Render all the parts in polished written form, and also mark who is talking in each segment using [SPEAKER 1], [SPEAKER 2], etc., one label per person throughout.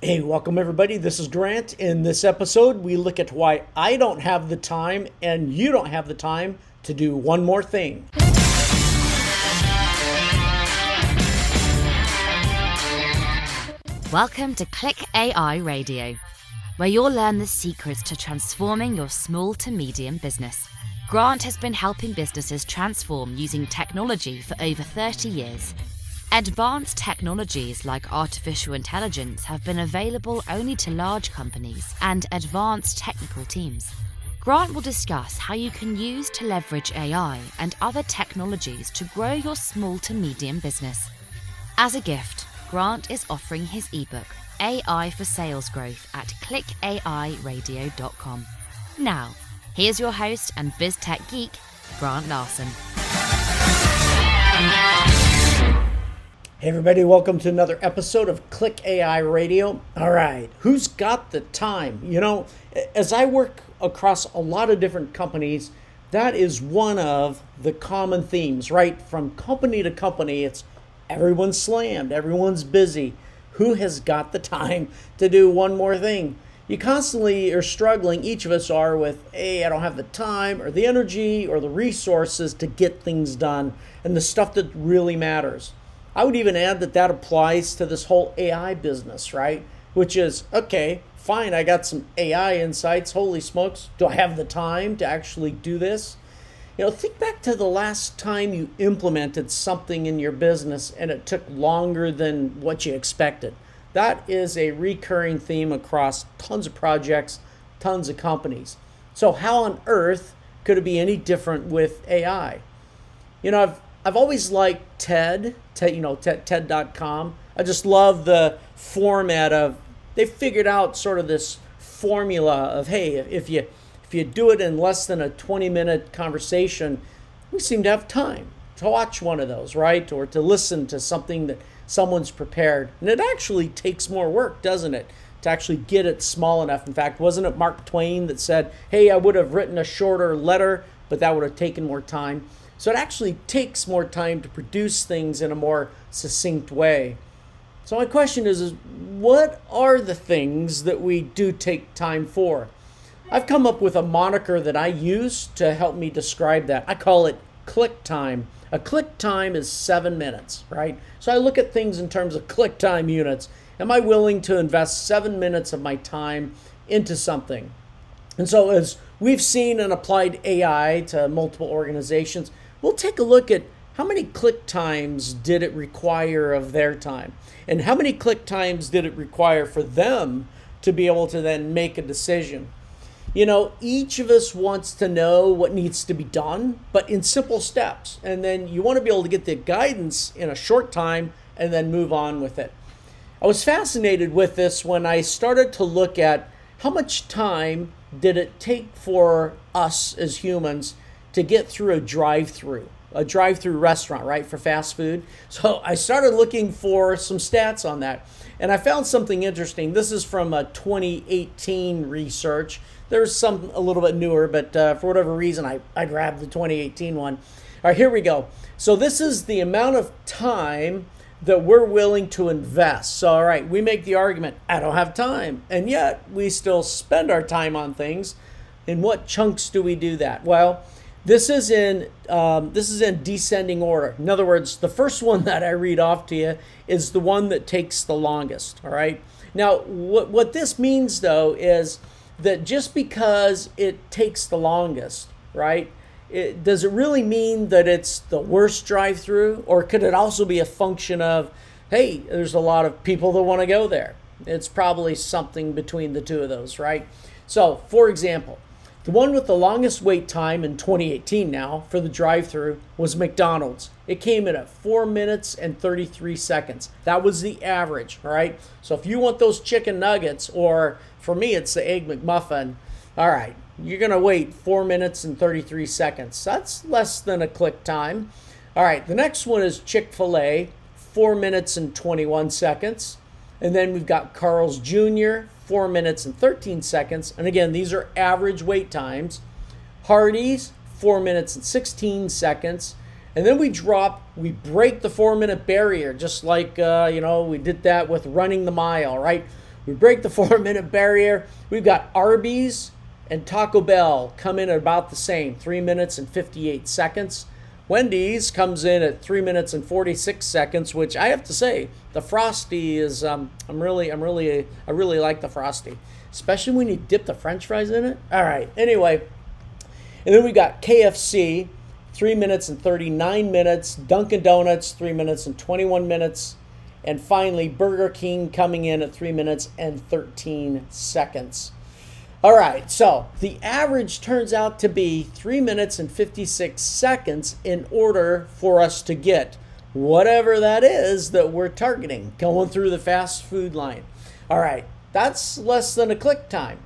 [SPEAKER 1] Hey, welcome everybody. This is Grant. In this episode, we look at why I don't have the time and you don't have the time to do one more thing.
[SPEAKER 2] Welcome to ClickAI Radio, where you'll learn the secrets to transforming your small to medium business. Grant has been helping businesses transform using technology for over 30 years. Advanced technologies like artificial intelligence have been available only to large companies and advanced technical teams. Grant will discuss how you can use to leverage AI and other technologies to grow your small to medium business. As a gift, Grant is offering his ebook, AI for Sales Growth, at ClickAIRadio.com. Now, here's your host and biz tech geek, Grant Larson.
[SPEAKER 1] Hey everybody, welcome to another episode of ClickAI Radio. All right, who's got the time? You know, as I work across a lot of different companies, that is one of the common themes, right? From company to company, it's everyone's slammed, everyone's busy. Who has got the time to do one more thing? You constantly are struggling, each of us are, with, hey, I don't have the time or the energy or the resources to get things done and the stuff that really matters. I would even add that applies to this whole AI business, right? Which is, okay, fine, I got some AI insights. Holy smokes, do I have the time to actually do this? You know, think back to the last time you implemented something in your business and it took longer than what you expected. That is a recurring theme across tons of projects, tons of companies. So how on earth could it be any different with AI? You know, I've always liked TED.com. I just love the format of, they figured out sort of this formula of, hey, if you do it in less than a 20-minute conversation, we seem to have time to watch one of those, right? Or to listen to something that someone's prepared. And it actually takes more work, doesn't it? To actually get it small enough. In fact, wasn't it Mark Twain that said, hey, I would have written a shorter letter, but that would have taken more time. So it actually takes more time to produce things in a more succinct way. So my question is what are the things that we do take time for? I've come up with a moniker that I use to help me describe that. I call it click time. A click time is 7 minutes, right? So I look at things in terms of click time units. Am I willing to invest 7 minutes of my time into something? And so as we've seen and applied AI to multiple organizations, we'll take a look at how many click times did it require of their time? And how many click times did it require for them to be able to then make a decision? You know, each of us wants to know what needs to be done, but in simple steps. And then you want to be able to get the guidance in a short time and then move on with it. I was fascinated with this when I started to look at how much time did it take for us as humans to get through a drive-through restaurant, right, for fast food. So I started looking for some stats on that. And I found something interesting. This is from a 2018 research. There's some a little bit newer, but for whatever reason, I grabbed the 2018 one. All right, here we go. So this is the amount of time that we're willing to invest. So, all right, we make the argument, I don't have time. And yet we still spend our time on things. In what chunks do we do that? Well, this is in descending order. In other words, the first one that I read off to you is the one that takes the longest. All right. Now, what this means though is that just because it takes the longest, right? Does it really mean that it's the worst drive-through, or could it also be a function of, hey, there's a lot of people that want to go there? It's probably something between the two of those, right? So, for example, the one with the longest wait time in 2018 now for the drive-through was McDonald's. It came in at 4 minutes and 33 seconds. That was the average, all right? So if you want those chicken nuggets, or for me, it's the Egg McMuffin, all right, you're going to wait 4 minutes and 33 seconds. That's less than a click time. All right, the next one is Chick-fil-A, 4 minutes and 21 seconds. And then we've got Carl's Jr., 4 minutes and 13 seconds. And again, these are average wait times. Hardee's, 4 minutes and 16 seconds. And then we break the 4 minute barrier, just like, we did that with running the mile, right? We break the 4-minute barrier. We've got Arby's and Taco Bell come in at about the same, 3 minutes and 58 seconds. Wendy's comes in at 3 minutes and 46 seconds, which I have to say, the Frosty is, I really like the Frosty, especially when you dip the French fries in it. All right, anyway, and then we got KFC, 3 minutes and 39 minutes, Dunkin' Donuts, 3 minutes and 21 minutes, and finally Burger King coming in at 3 minutes and 13 seconds. All right, so the average turns out to be 3 minutes and 56 seconds in order for us to get whatever that is that we're targeting, going through the fast food line. All right, that's less than a click time.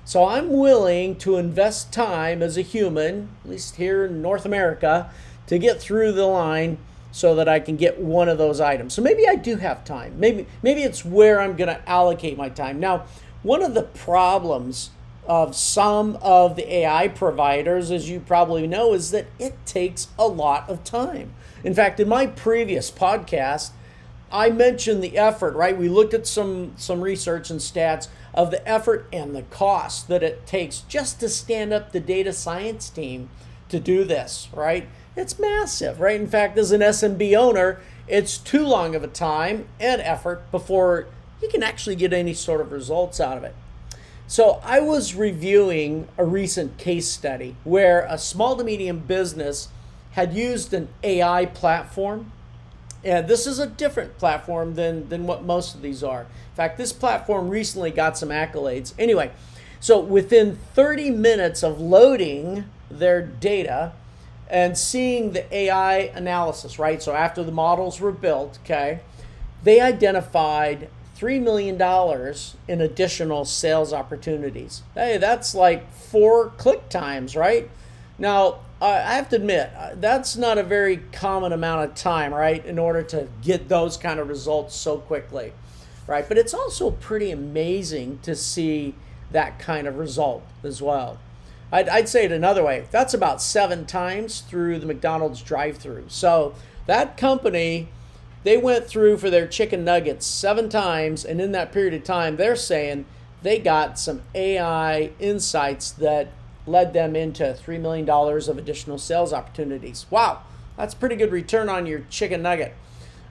[SPEAKER 1] So I'm willing to invest time as a human, at least here in North America, to get through the line so that I can get one of those items. So maybe I do have time. Maybe it's where I'm going to allocate my time. Now, one of the problems of some of the AI providers, as you probably know, is that it takes a lot of time. In fact, in my previous podcast, I mentioned the effort, right? We looked at some research and stats of the effort and the cost that it takes just to stand up the data science team to do this, right? It's massive, right? In fact, as an SMB owner, it's too long of a time and effort before you can actually get any sort of results out of it. So I was reviewing a recent case study where a small to medium business had used an AI platform. And this is a different platform than what most of these are. In fact, this platform recently got some accolades. Anyway, so within 30 minutes of loading their data and seeing the AI analysis, right? So after the models were built, okay, they identified $3 million in additional sales opportunities. Hey, that's like 4 click times, right? Now, I have to admit, that's not a very common amount of time, right, in order to get those kind of results so quickly, right? But it's also pretty amazing to see that kind of result as well. I'd say it another way. That's about 7 times through the McDonald's drive-thru. So that company, they went through for their chicken nuggets 7 times, and in that period of time, they're saying they got some AI insights that led them into $3 million of additional sales opportunities. Wow, that's pretty good return on your chicken nugget.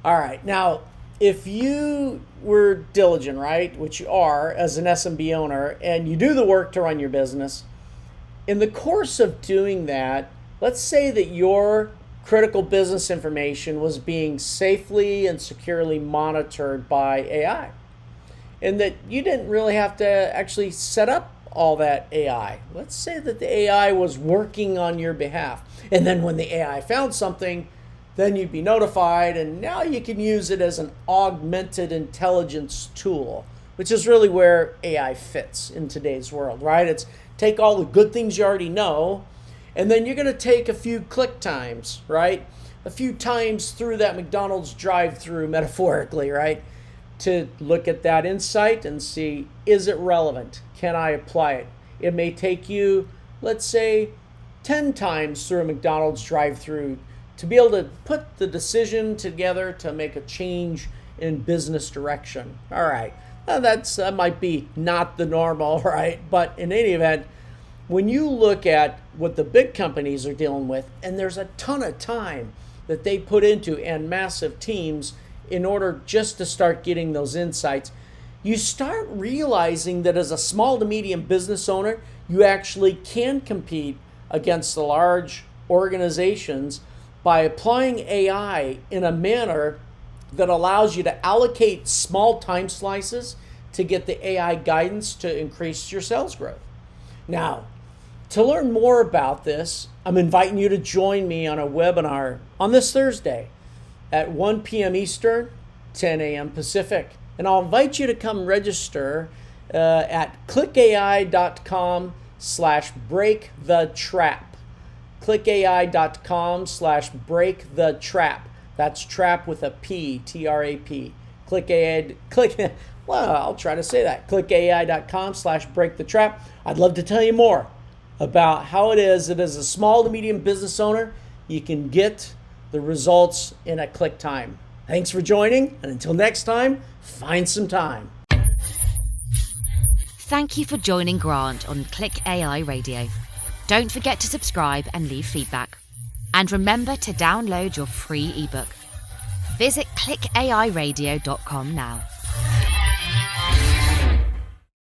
[SPEAKER 1] All right, now, if you were diligent, right, which you are as an SMB owner, and you do the work to run your business, in the course of doing that, let's say that your critical business information was being safely and securely monitored by AI, and that you didn't really have to actually set up all that AI. Let's say that the AI was working on your behalf, and then when the AI found something, then you'd be notified, and now you can use it as an augmented intelligence tool, which is really where AI fits in today's world, right? It's take all the good things you already know, and then you're going to take a few click times, right? A few times through that McDonald's drive-through, metaphorically, right? To look at that insight and see, is it relevant? Can I apply it? It may take you, let's say, 10 times through a McDonald's drive-through to be able to put the decision together to make a change in business direction. All right, now that might be not the normal, right? But in any event, when you look at what the big companies are dealing with, and there's a ton of time that they put into and massive teams in order just to start getting those insights, you start realizing that as a small to medium business owner, you actually can compete against the large organizations by applying AI in a manner that allows you to allocate small time slices to get the AI guidance to increase your sales growth. Now, to learn more about this, I'm inviting you to join me on a webinar on this Thursday at 1 p.m. Eastern, 10 a.m. Pacific. And I'll invite you to come register at ClickAI.com/breakthetrap. ClickAI.com/breakthetrap. That's trap with a P, T-R-A-P. I'll try to say that. ClickAI.com/breakthetrap. I'd love to tell you more about how it is that as a small to medium business owner, you can get the results in a click time. Thanks for joining, and until next time, find some time.
[SPEAKER 2] Thank you for joining Grant on ClickAI Radio. Don't forget to subscribe and leave feedback. And remember to download your free ebook. Visit clickairadio.com now.